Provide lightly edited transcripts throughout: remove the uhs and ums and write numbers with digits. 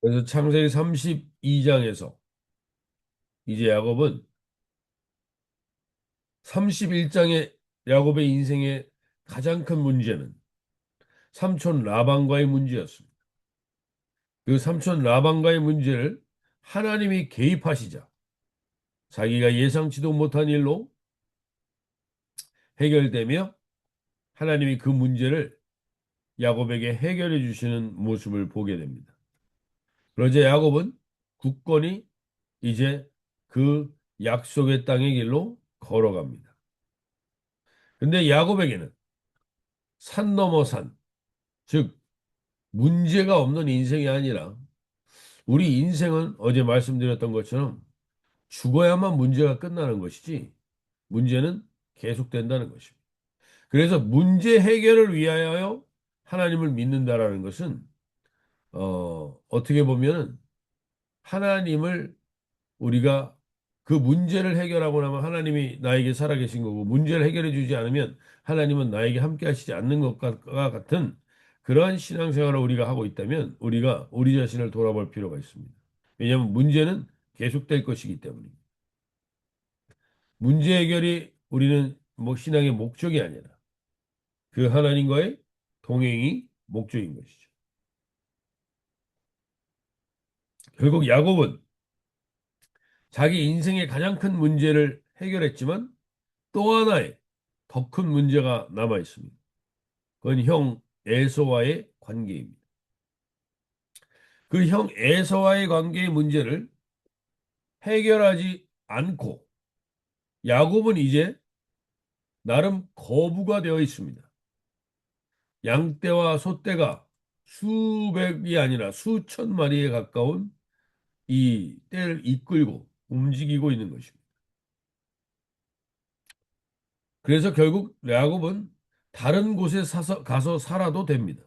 그래서 창세기 32장에서 이제 야곱은 31장의 야곱의 인생의 가장 큰 문제는 삼촌 라반과의 문제였습니다. 그 삼촌 라반과의 문제를 하나님이 개입하시자 자기가 예상치도 못한 일로 해결되며 하나님이 그 문제를 야곱에게 해결해 주시는 모습을 보게 됩니다. 그러자 야곱은 굳건히 이제 그 약속의 땅의 길로 걸어갑니다. 근데 야곱에게는 산 넘어 산, 즉 문제가 없는 인생이 아니라 우리 인생은 어제 말씀드렸던 것처럼 죽어야만 문제가 끝나는 것이지 문제는 계속된다는 것입니다. 그래서 문제 해결을 위하여 하나님을 믿는다라는 것은 어떻게 보면 하나님을 우리가 그 문제를 해결하고 나면 하나님이 나에게 살아계신 거고 문제를 해결해 주지 않으면 하나님은 나에게 함께 하시지 않는 것과 같은 그러한 신앙생활을 우리가 하고 있다면 우리가 우리 자신을 돌아볼 필요가 있습니다. 왜냐하면 문제는 계속될 것이기 때문입니다. 문제 해결이 우리는 뭐 신앙의 목적이 아니라 그 하나님과의 동행이 목적인 것이죠. 결국 야곱은 자기 인생의 가장 큰 문제를 해결했지만 또 하나의 더 큰 문제가 남아 있습니다. 그건 형 에서와의 관계입니다. 그 형 에서와의 관계의 문제를 해결하지 않고 야곱은 이제 나름 거부가 되어 있습니다. 양떼와 소떼가 수백이 아니라 수천 마리에 가까운 이 떼를 이끌고 움직이고 있는 것입니다. 그래서 결국 야곱은 다른 곳에 가서 살아도 됩니다.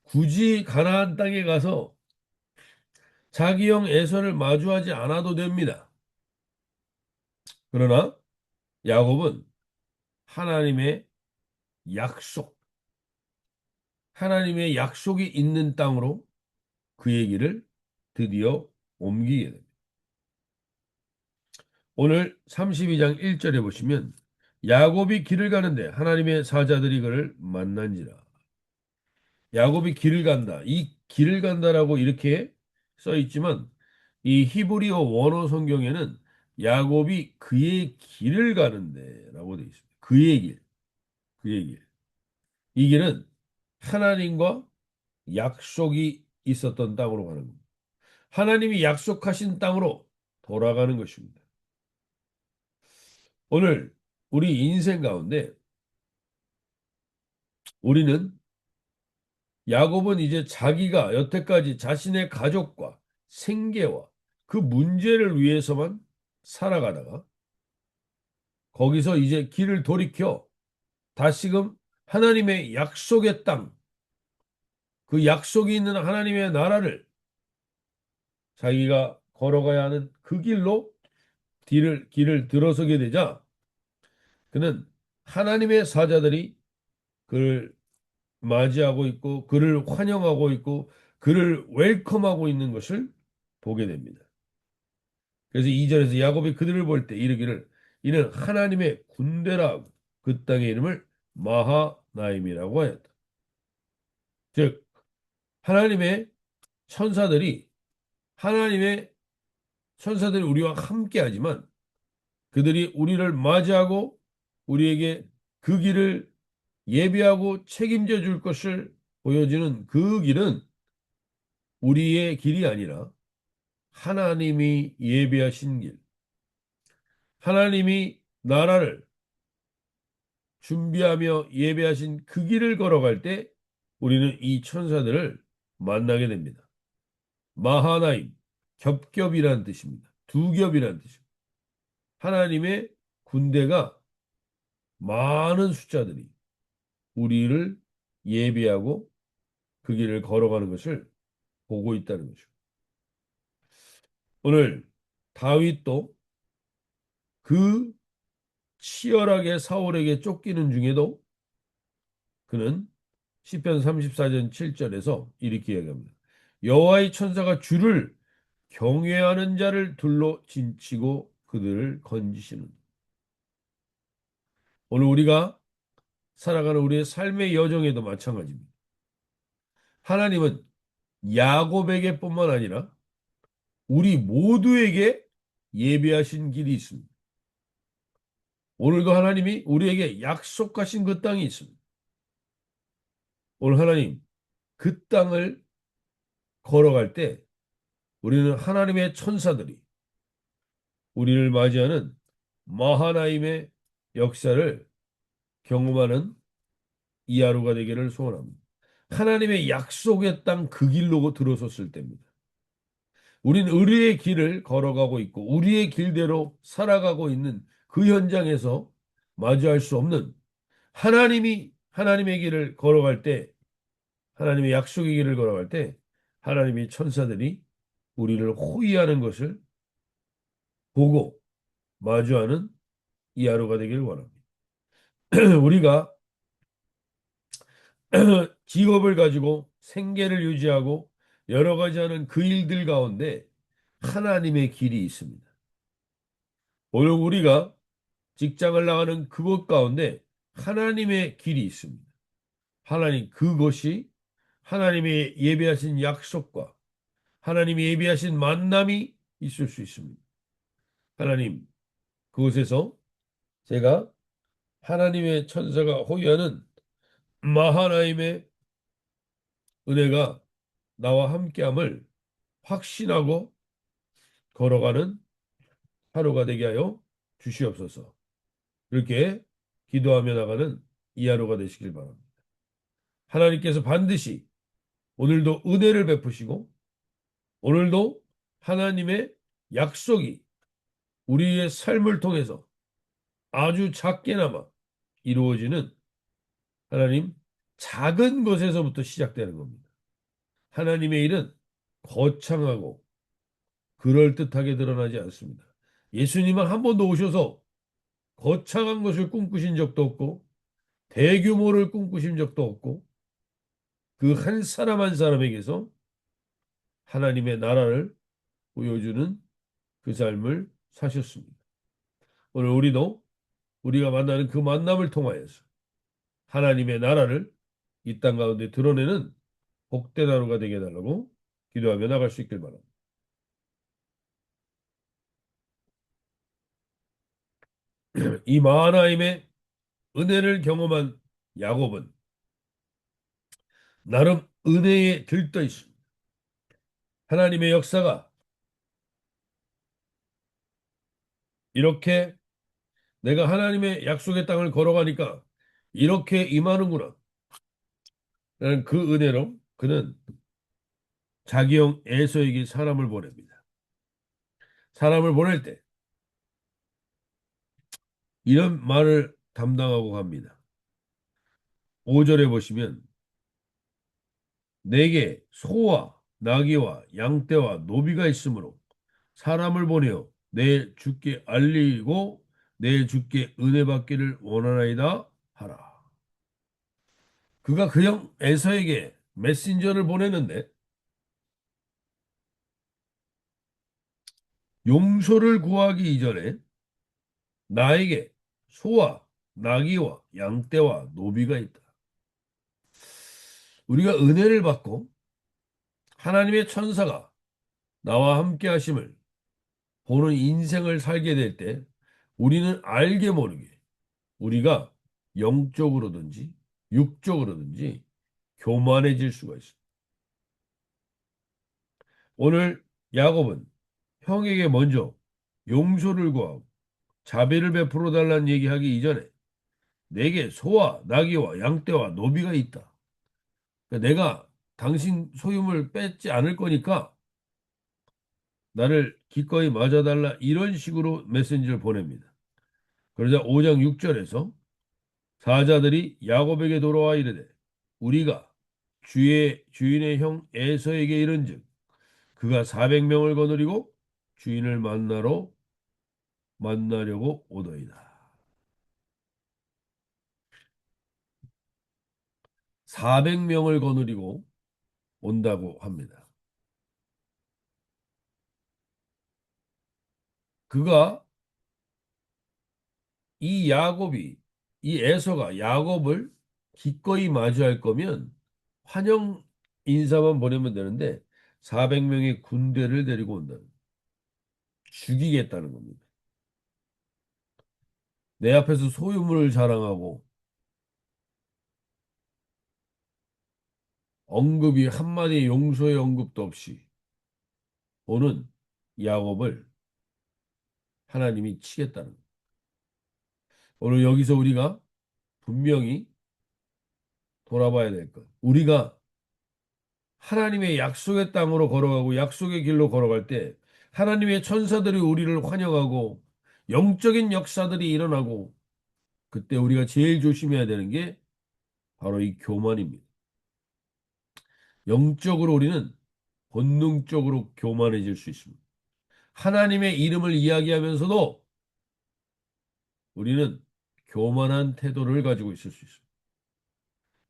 굳이 가나안 땅에 가서 자기 형 에서를 마주하지 않아도 됩니다. 그러나 야곱은 하나님의 약속, 하나님의 약속이 있는 땅으로 그 얘기를 드디어 옮기게 됩니다. 오늘 32장 1절에 보시면 야곱이 길을 가는데 하나님의 사자들이 그를 만난지라. 야곱이 길을 간다. 이 길을 간다라고 이렇게 써 있지만 이 히브리어 원어 성경에는 야곱이 그의 길을 가는데라고 되어 있습니다. 그의 길, 그의 길. 이 길은 하나님과 약속이 있었던 땅으로 가는 겁니다. 하나님이 약속하신 땅으로 돌아가는 것입니다. 오늘 우리 인생 가운데 우리는 야곱은 이제 자기가 여태까지 자신의 가족과 생계와 그 문제를 위해서만 살아가다가 거기서 이제 길을 돌이켜 다시금 하나님의 약속의 땅, 그 약속이 있는 하나님의 나라를 자기가 걸어가야 하는 그 길로 길을 들어서게 되자 그는 하나님의 사자들이 그를 맞이하고 있고 그를 환영하고 있고 그를 웰컴하고 있는 것을 보게 됩니다. 그래서 2절에서 야곱이 그들을 볼 때 이르기를 이는 하나님의 군대라 그 땅의 이름을 마하나임이라고 하였다. 즉 하나님의 천사들이 하나님의 천사들이 우리와 함께하지만 그들이 우리를 맞이하고 우리에게 그 길을 예비하고 책임져 줄 것을 보여주는 그 길은 우리의 길이 아니라 하나님이 예비하신 길, 하나님이 나라를 준비하며 예배하신 그 길을 걸어갈 때 우리는 이 천사들을 만나게 됩니다. 마하나임, 겹겹이라는 뜻입니다. 두 겹이라는 뜻입니다. 하나님의 군대가 많은 숫자들이 우리를 예배하고 그 길을 걸어가는 것을 보고 있다는 거죠. 오늘 다윗도 그 치열하게 사울에게 쫓기는 중에도 그는 시편 34전 7절에서 이렇게 이야기합니다. 여호와의 천사가 주를 경외하는 자를 둘러 진치고 그들을 건지시는. 오늘 우리가 살아가는 우리의 삶의 여정에도 마찬가지입니다. 하나님은 야곱에게뿐만 아니라 우리 모두에게 예비하신 길이 있습니다. 오늘도 하나님이 우리에게 약속하신 그 땅이 있습니다. 오늘 하나님 그 땅을 걸어갈 때 우리는 하나님의 천사들이 우리를 맞이하는 마하나임의 역사를 경험하는 이 하루가 되기를 소원합니다. 하나님의 약속의 땅 그 길로 들어섰을 때입니다. 우린 의리의 길을 걸어가고 있고 우리의 길대로 살아가고 있는 그 현장에서 마주할 수 없는 하나님이 하나님의 길을 걸어갈 때 하나님의 약속의 길을 걸어갈 때 하나님의 천사들이 우리를 호위하는 것을 보고 마주하는 이 하루가 되기를 원합니다. 우리가 직업을 가지고 생계를 유지하고 여러 가지 하는 그 일들 가운데 하나님의 길이 있습니다. 오늘 우리가 직장을 나가는 그곳 가운데 하나님의 길이 있습니다. 하나님 그것이 하나님의 예비하신 약속과 하나님이 예비하신 만남이 있을 수 있습니다. 하나님 그곳에서 제가 하나님의 천사가 호위하는 마하나임의 은혜가 나와 함께함을 확신하고 걸어가는 하루가 되게 하여 주시옵소서. 이렇게 기도하며 나가는 이 하루가 되시길 바랍니다. 하나님께서 반드시 오늘도 은혜를 베푸시고 오늘도 하나님의 약속이 우리의 삶을 통해서 아주 작게나마 이루어지는 하나님 작은 것에서부터 시작되는 겁니다. 하나님의 일은 거창하고 그럴듯하게 드러나지 않습니다. 예수님은 한 번도 오셔서 거창한 것을 꿈꾸신 적도 없고 대규모를 꿈꾸신 적도 없고 그 한 사람 한 사람에게서 하나님의 나라를 보여주는 그 삶을 사셨습니다. 오늘 우리도 우리가 만나는 그 만남을 통하여서 하나님의 나라를 이 땅 가운데 드러내는 복된 하루가 되게 해달라고 기도하며 나갈 수 있길 바랍니다. 이 마하나임의 은혜를 경험한 야곱은 나름 은혜에 들떠 있습니다. 하나님의 역사가 이렇게 내가 하나님의 약속의 땅을 걸어가니까 이렇게 임하는구나. 라는 그 은혜로 그는 자기 형 에서에게 사람을 보냅니다. 사람을 보낼 때 이런 말을 담당하고 갑니다. 5절에 보시면 내게 소와 나귀와 양떼와 노비가 있으므로 사람을 보내어 내 주께 알리고 내 주께 은혜 받기를 원하나이다 하라. 그가 그 형 에서에게 메신저를 보내는데 용서를 구하기 이전에 나에게 소와 나귀와 양떼와 노비가 있다. 우리가 은혜를 받고 하나님의 천사가 나와 함께 하심을 보는 인생을 살게 될 때 우리는 알게 모르게 우리가 영적으로든지 육적으로든지 교만해질 수가 있습니다. 오늘 야곱은 형에게 먼저 용서를 구하고 자비를 베풀어 달라는 얘기하기 이전에 내게 소와 나귀와 양떼와 노비가 있다. 그러니까 내가 당신 소유물 뺏지 않을 거니까 나를 기꺼이 맞아달라 이런 식으로 메시지를 보냅니다. 그러자 5장 6절에서 사자들이 야곱에게 돌아와 이르되 우리가 주의 주인의 형 에서에게 이른즉 그가 400명을 거느리고 주인을 만나려고 오더이다. 400명을 거느리고 온다고 합니다. 그가 이 야곱이 이 에서가 야곱을 기꺼이 맞이할 거면 환영 인사만 보내면 되는데 400명의 군대를 데리고 온다는 죽이겠다는 겁니다. 내 앞에서 소유물을 자랑하고 언급이 한마디 용서의 언급도 없이 오는 야곱을 하나님이 치겠다는 거예요. 오늘 여기서 우리가 분명히 돌아봐야 될 것. 우리가 하나님의 약속의 땅으로 걸어가고 약속의 길로 걸어갈 때 하나님의 천사들이 우리를 환영하고 영적인 역사들이 일어나고 그때 우리가 제일 조심해야 되는 게 바로 이 교만입니다. 영적으로 우리는 본능적으로 교만해질 수 있습니다. 하나님의 이름을 이야기하면서도 우리는 교만한 태도를 가지고 있을 수 있습니다.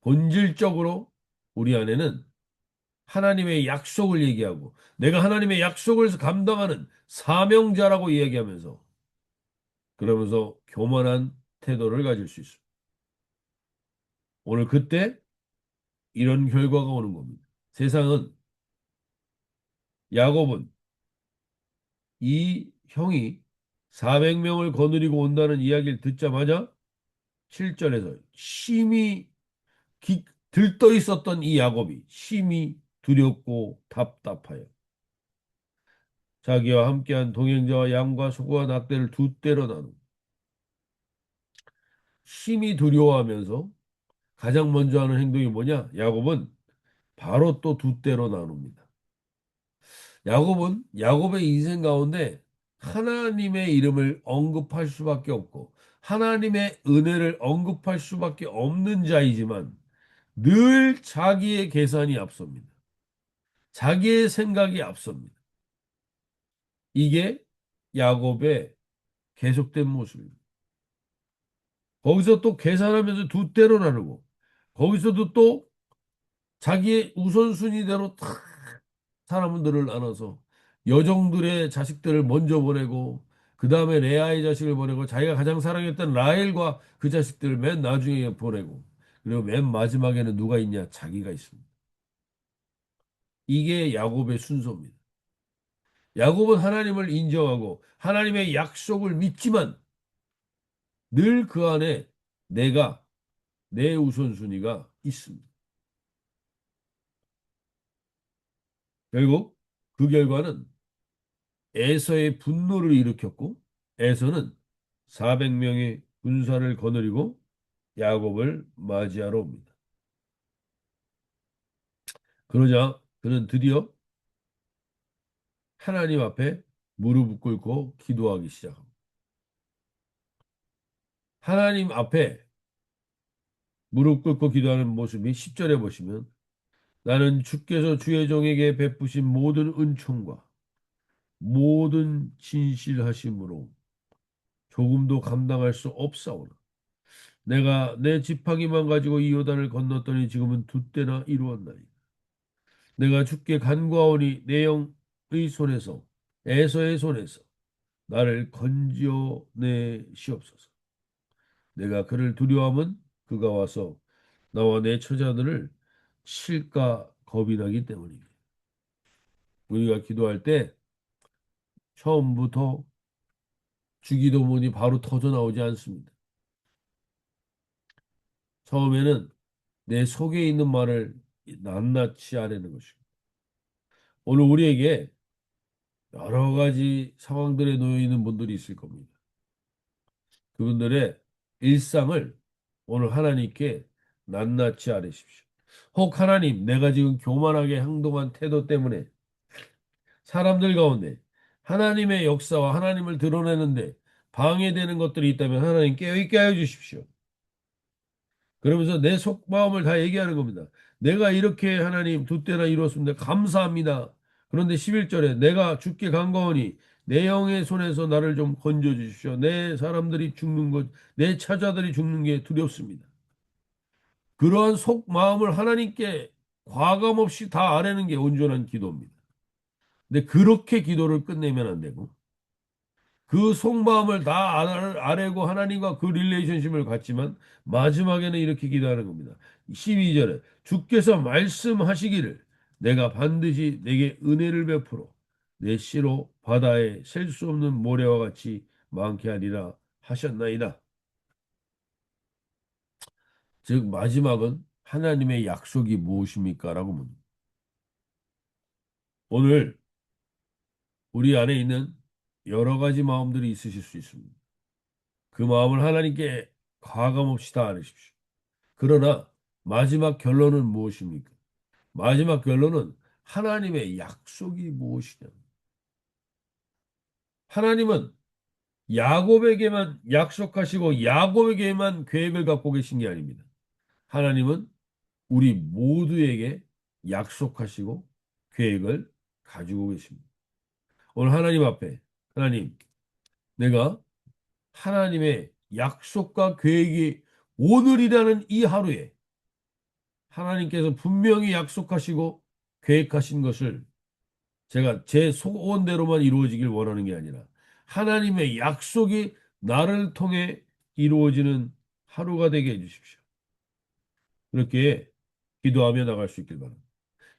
본질적으로 우리 안에는 하나님의 약속을 얘기하고 내가 하나님의 약속을 감당하는 사명자라고 이야기하면서 그러면서 교만한 태도를 가질 수 있습니다. 오늘 그때 이런 결과가 오는 겁니다. 세상은 야곱은 이 형이 400명을 거느리고 온다는 이야기를 듣자마자 7절에서 심히 들떠 있었던 이 야곱이 심히 두렵고 답답하여 자기와 함께한 동행자와 양과 소와 낙대를 두 떼로 나누고 심히 두려워하면서 가장 먼저 하는 행동이 뭐냐? 야곱은 바로 또 두 떼로 나눕니다. 야곱은 야곱의 인생 가운데 하나님의 이름을 언급할 수밖에 없고 하나님의 은혜를 언급할 수밖에 없는 자이지만 늘 자기의 계산이 앞섭니다. 자기의 생각이 앞섭니다. 이게 야곱의 계속된 모습입니다. 거기서 또 계산하면서 두 때로 나누고 거기서도 또 자기의 우선순위대로 탁 사람들을 나눠서 여종들의 자식들을 먼저 보내고 그 다음에 레아의 자식을 보내고 자기가 가장 사랑했던 라헬과 그 자식들을 맨 나중에 보내고 그리고 맨 마지막에는 누가 있냐? 자기가 있습니다. 이게 야곱의 순서입니다. 야곱은 하나님을 인정하고 하나님의 약속을 믿지만 늘 그 안에 내가 내 우선순위가 있습니다. 결국 그 결과는 에서의 분노를 일으켰고 에서는 400명의 군사를 거느리고 야곱을 맞이하러 옵니다. 그러자 그는 드디어 하나님 앞에 무릎을 꿇고 기도하기 시작합니다. 하나님 앞에 무릎 꿇고 기도하는 모습이 10절에 보시면 나는 주께서 주의 종에게 베푸신 모든 은총과 모든 진실하심으로 조금도 감당할 수 없사오나 내가 내 지팡이만 가지고 이 요단을 건넜더니 지금은 두 때나 이루었나이다. 내가 주께 간구하오니 내 영의 손에서 에서의 손에서 나를 건져내시옵소서. 내가 그를 두려워하면 그가 와서 나와 내 처자들을 칠까 겁이 나기 때문입니다. 우리가 기도할 때 처음부터 주기도문이 바로 터져 나오지 않습니다. 처음에는 내 속에 있는 말을 낱낱이 아뢰는 것입니다. 오늘 우리에게 여러 가지 상황들에 놓여 있는 분들이 있을 겁니다. 그분들의 일상을 오늘 하나님께 낱낱이 아뢰십시오. 혹 하나님, 내가 지금 교만하게 행동한 태도 때문에 사람들 가운데 하나님의 역사와 하나님을 드러내는데 방해되는 것들이 있다면 하나님 깨어있게 하여 주십시오. 그러면서 내 속마음을 다 얘기하는 겁니다. 내가 이렇게 하나님 두 때나 이루었습니다. 감사합니다. 그런데 11절에 내가 주께 간구하오니 내 영의 손에서 나를 좀 건져 주십시오. 내 사람들이 죽는 것, 내 처자들이 죽는 게 두렵습니다. 그러한 속마음을 하나님께 과감 없이 다 아뢰는 게 온전한 기도입니다. 근데 그렇게 기도를 끝내면 안 되고 그 속마음을 다 아뢰고 하나님과 그 릴레이션십을 갖지만 마지막에는 이렇게 기도하는 겁니다. 12절에 주께서 말씀하시기를 내가 반드시 내게 은혜를 베풀어 내 씨로 바다에 셀 수 없는 모래와 같이 많게 하리라 하셨나이다. 즉 마지막은 하나님의 약속이 무엇입니까? 라고 묻습니다. 오늘 우리 안에 있는 여러 가지 마음들이 있으실 수 있습니다. 그 마음을 하나님께 과감없이 다 아뢰십시오. 그러나 마지막 결론은 무엇입니까? 마지막 결론은 하나님의 약속이 무엇이냐? 하나님은 야곱에게만 약속하시고 야곱에게만 계획을 갖고 계신 게 아닙니다. 하나님은 우리 모두에게 약속하시고 계획을 가지고 계십니다. 오늘 하나님 앞에 하나님, 내가 하나님의 약속과 계획이 오늘이라는 이 하루에 하나님께서 분명히 약속하시고 계획하신 것을 제가 제 소원대로만 이루어지길 원하는 게 아니라 하나님의 약속이 나를 통해 이루어지는 하루가 되게 해주십시오. 그렇게 기도하며 나갈 수 있길 바랍니다.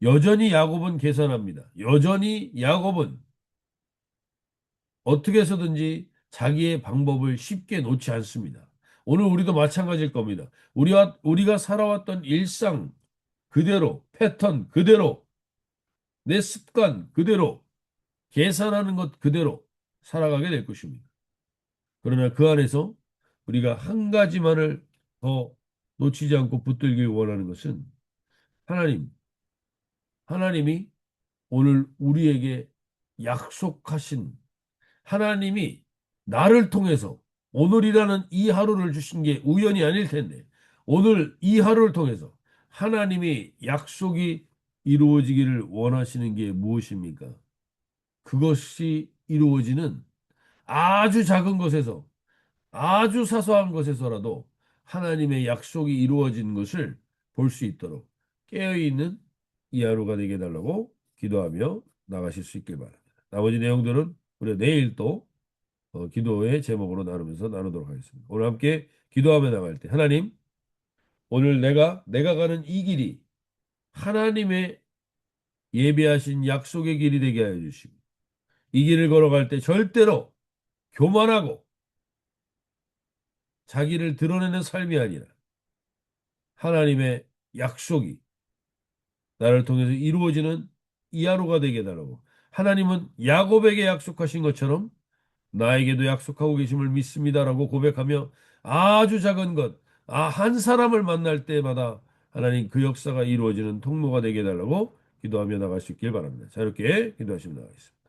여전히 야곱은 계산합니다. 여전히 야곱은 어떻게 해서든지 자기의 방법을 쉽게 놓지 않습니다. 오늘 우리도 마찬가지일 겁니다. 우리가 살아왔던 일상 그대로, 패턴 그대로, 내 습관 그대로, 계산하는 것 그대로 살아가게 될 것입니다. 그러나 그 안에서 우리가 한 가지만을 더 놓치지 않고 붙들길 원하는 것은 하나님, 하나님이 오늘 우리에게 약속하신 하나님이 나를 통해서 오늘이라는 이 하루를 주신 게 우연이 아닐 텐데 오늘 이 하루를 통해서 하나님이 약속이 이루어지기를 원하시는 게 무엇입니까? 그것이 이루어지는 아주 작은 것에서 아주 사소한 것에서라도 하나님의 약속이 이루어진 것을 볼 수 있도록 깨어있는 이 하루가 되게 해달라고 기도하며 나가실 수 있길 바랍니다. 나머지 내용들은 우리 내일 또 기도의 제목으로 나누면서 나누도록 하겠습니다. 오늘 함께 기도하며 나갈 때 하나님, 오늘 내가 가는 이 길이 하나님의 예비하신 약속의 길이 되게 하여 주시고 이 길을 걸어갈 때 절대로 교만하고 자기를 드러내는 삶이 아니라 하나님의 약속이 나를 통해서 이루어지는 이 하루가 되게 해달라고. 하나님은 야곱에게 약속하신 것처럼 나에게도 약속하고 계심을 믿습니다라고 고백하며 아주 작은 것, 한 사람을 만날 때마다 하나님 그 역사가 이루어지는 통로가 되게 해달라고 기도하며 나갈 수 있길 바랍니다. 자, 이렇게 기도하시면 나가겠습니다.